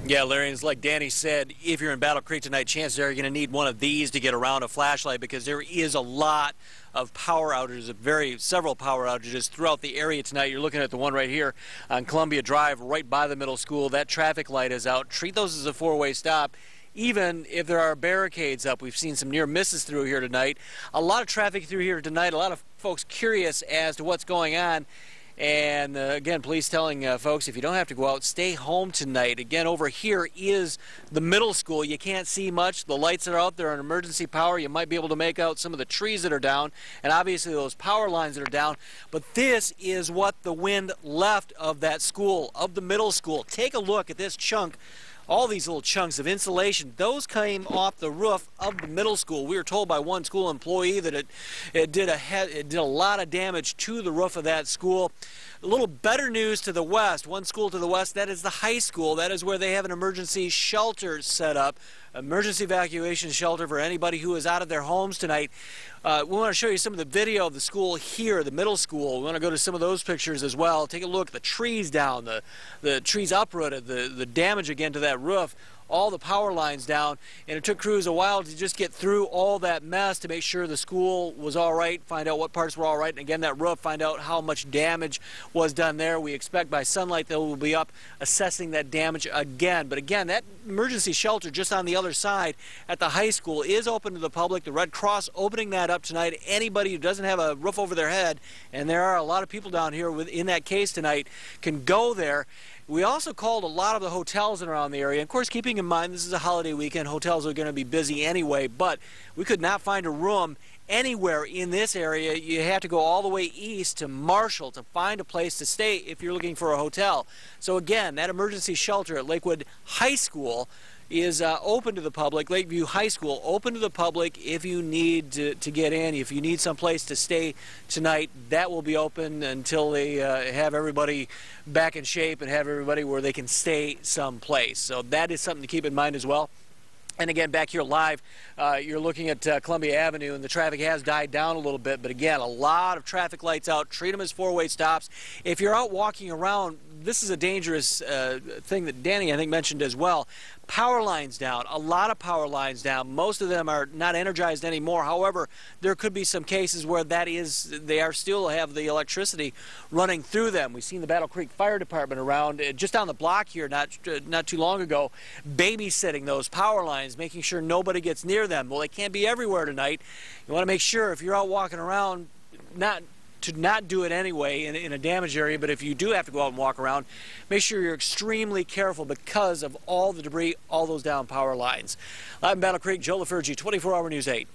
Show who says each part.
Speaker 1: Yeah, Larry, it's like Danny said, if you're in Battle Creek tonight, chances are you're going to need one of these to get around a flashlight because there is a lot of power outages, several power outages throughout the area tonight. You're looking at the one right here on Columbia Drive, right by the middle school. That traffic light is out. Treat those as a four-way stop. Even if there are barricades up, we've seen some near misses through here tonight. A lot of traffic through here tonight, a lot of folks curious as to what's going on. And again, police telling folks, if you don't have to go out, stay home tonight. Again, over here is the middle school. You can't see much. The lights are out there on emergency power. You might be able to make out some of the trees that are down and obviously those power lines that are down. But this is what the wind left of that school, of the middle school. Take a look at this chunk. All these little chunks of insulation, those came off the roof of the middle school. We were told by one school employee that it did a lot of damage to the roof of that school. A little better news to the west. One school to the west, that is the high school. That is where they have an emergency shelter set up, emergency evacuation shelter for anybody who is out of their homes tonight. We want to show you some of the video of the school here, the middle school. We want to go to some of those pictures as well. Take a look at the trees down, the trees uprooted, the damage again to that roof, all the power lines down, and it took crews a while to just get through all that mess to make sure the school was all right, find out what parts were all right, and again that roof, find out how much damage was done there. We expect by sunlight they will be up assessing that damage again. But again, that emergency shelter just on the other side at the high school is open to the public. The Red Cross opening that up tonight. Anybody who doesn't have a roof over their head, and there are a lot of people down here in that case tonight, can go there. We also called a lot of the hotels around the area. Of course, keeping in mind this is a holiday weekend, hotels are going to be busy anyway, but we could not find a room anywhere in this area. You have to go all the way east to Marshall to find a place to stay if you're looking for a hotel. So again, that emergency shelter at Lakewood High School is open to the public. Lakeview High School open to the public if you need to get in. If you need some place to stay tonight, that will be open until they have everybody back in shape and have everybody where they can stay someplace. So that is something to keep in mind as well. And again, back here live, you're looking at Columbia Avenue, and the traffic has died down a little bit. But again, a lot of traffic lights out. Treat them as four-way stops. If you're out walking around, this is a dangerous thing that Danny, I think, mentioned as well. Power lines down, a lot of power lines down. Most of them are not energized anymore. However, there could be some cases where they are still have the electricity running through them. We've seen the Battle Creek Fire Department around just down the block here not too long ago, babysitting those power lines, making sure nobody gets near them. Well, they can't be everywhere tonight. You want to make sure if you're out walking around, not do it anyway in a damaged area, but if you do have to go out and walk around, make sure you're extremely careful because of all the debris, all those down power lines. Live in Battle Creek, Joe LaFergie, 24 Hour News 8.